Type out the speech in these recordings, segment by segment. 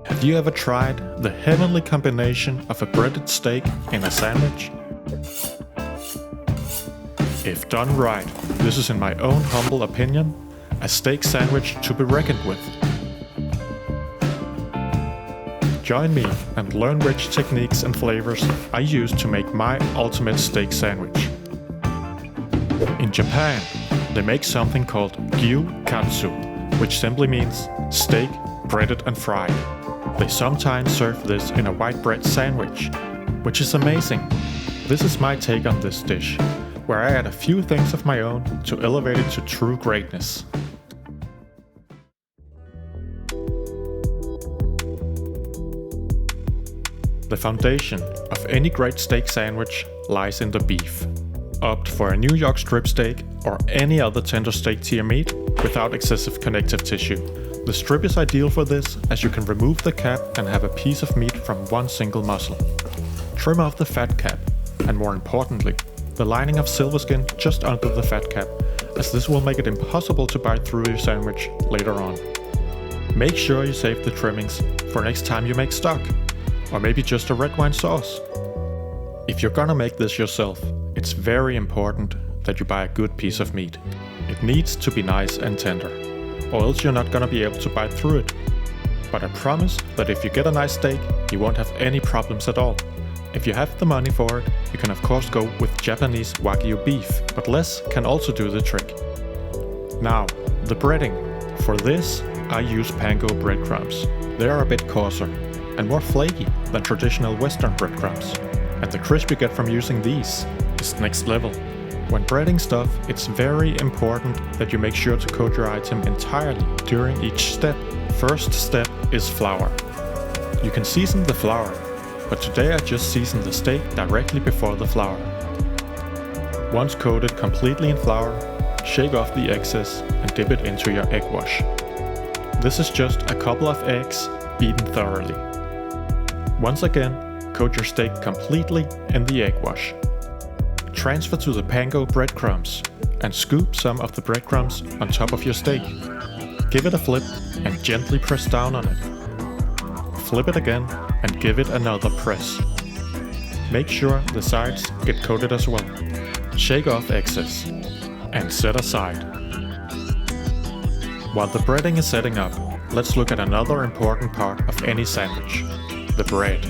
Have you ever tried the heavenly combination of a breaded steak in a sandwich? If done right, this is in my own humble opinion, a steak sandwich to be reckoned with. Join me and learn which techniques and flavors I use to make my ultimate steak sandwich. In Japan, they make something called Gyukatsu, which simply means steak, breaded and fried. They sometimes serve this in a white bread sandwich, which is amazing. This is my take on this dish, where I add a few things of my own to elevate it to true greatness. The foundation of any great steak sandwich lies in the beef. Opt for a New York strip steak or any other tender steak tier meat without excessive connective tissue. The strip is ideal for this, as you can remove the cap and have a piece of meat from one single muscle. Trim off the fat cap, and more importantly, the lining of silver skin just under the fat cap, as this will make it impossible to bite through your sandwich later on. Make sure you save the trimmings for next time you make stock, or maybe just a red wine sauce. If you're gonna make this yourself, it's very important that you buy a good piece of meat. It needs to be nice and tender, or else you're not gonna be able to bite through it. But I promise that if you get a nice steak, you won't have any problems at all. If you have the money for it, you can of course go with Japanese Wagyu beef, but less can also do the trick. Now, the breading. For this, I use panko breadcrumbs. They are a bit coarser and more flaky than traditional Western breadcrumbs. And the crisp you get from using these is next level. When breading stuff, it's very important that you make sure to coat your item entirely during each step. First step is flour. You can season the flour, but today I just seasoned the steak directly before the flour. Once coated completely in flour, shake off the excess and dip it into your egg wash. This is just a couple of eggs beaten thoroughly. Once again, coat your steak completely in the egg wash. Transfer to the panko breadcrumbs and scoop some of the breadcrumbs on top of your steak. Give it a flip and gently press down on it. Flip it again and give it another press. Make sure the sides get coated as well. Shake off excess and set aside. While the breading is setting up, let's look at another important part of any sandwich, the bread.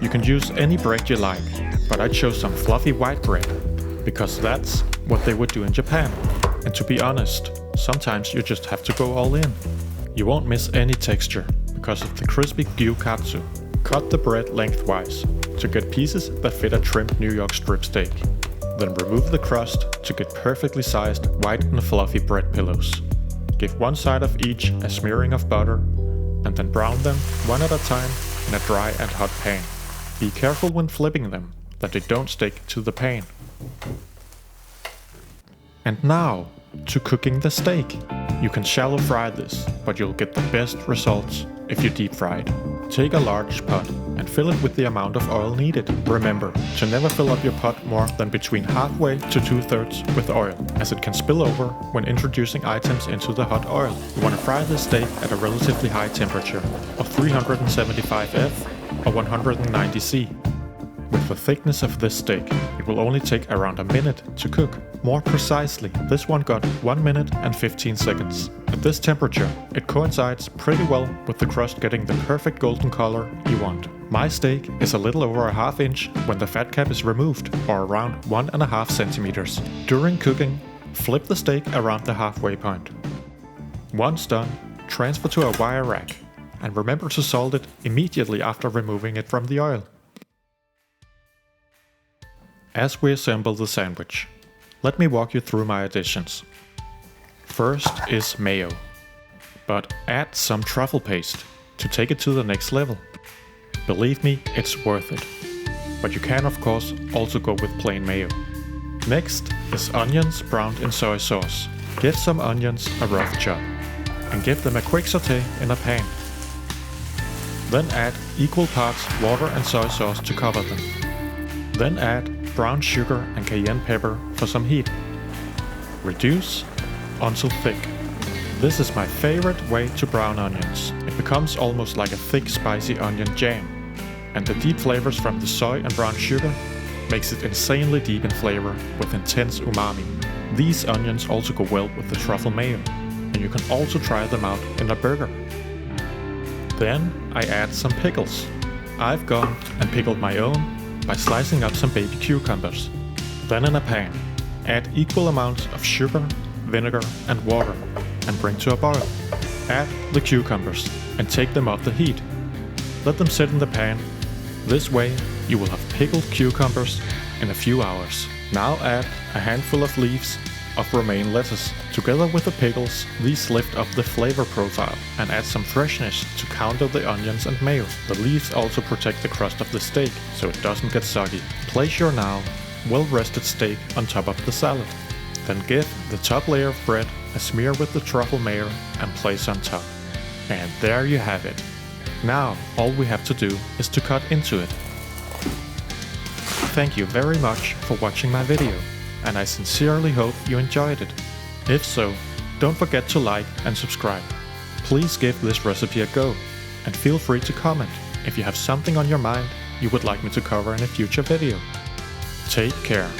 You can use any bread you like, but I chose some fluffy white bread, because that's what they would do in Japan. And to be honest, sometimes you just have to go all in. You won't miss any texture because of the crispy gyukatsu. Cut the bread lengthwise to get pieces that fit a trimmed New York strip steak. Then remove the crust to get perfectly sized white and fluffy bread pillows. Give one side of each a smearing of butter, and then brown them one at a time in a dry and hot pan. Be careful when flipping them, that they don't stick to the pan. And now, to cooking the steak. You can shallow fry this, but you'll get the best results if you deep fry it. Take a large pot and fill it with the amount of oil needed. Remember to never fill up your pot more than between halfway to 2/3 with oil, as it can spill over when introducing items into the hot oil. You want to fry the steak at a relatively high temperature of 375 F or 190 C. With the thickness of this steak, it will only take around a minute to cook. More precisely, this one got 1 minute and 15 seconds. At this temperature, it coincides pretty well with the crust getting the perfect golden color you want. My steak is a little over a ½ inch when the fat cap is removed, or around 1½ centimeters. During cooking, flip the steak around the halfway point. Once done, transfer to a wire rack, and remember to salt it immediately after removing it from the oil. As we assemble the sandwich, let me walk you through my additions. First is mayo, but add some truffle paste to take it to the next level. Believe me, it's worth it. But you can of course also go with plain mayo. Next is onions browned in soy sauce. Give some onions a rough chop and give them a quick sauté in a pan. Then add equal parts water and soy sauce to cover them. Then add brown sugar and cayenne pepper for some heat. Reduce until thick. This is my favorite way to brown onions. It becomes almost like a thick spicy onion jam, and the deep flavors from the soy and brown sugar makes it insanely deep in flavor with intense umami. These onions also go well with the truffle mayo, and you can also try them out in a burger. Then I add some pickles. I've gone and pickled my own by slicing up some baby cucumbers. Then in a pan, add equal amounts of sugar, vinegar and water and bring to a boil. Add the cucumbers and take them off the heat. Let them sit in the pan. This way you will have pickled cucumbers in a few hours. Now add a handful of leaves of romaine lettuce. Together with the pickles, these lift up the flavor profile and add some freshness to counter the onions and mayo. The leaves also protect the crust of the steak so it doesn't get soggy. Place your now well-rested steak on top of the salad. Then give the top layer of bread a smear with the truffle mayo and place on top. And there you have it. Now all we have to do is to cut into it. Thank you very much for watching my video, and I sincerely hope you enjoyed it. If so, don't forget to like and subscribe. Please give this recipe a go, and feel free to comment if you have something on your mind you would like me to cover in a future video. Take care.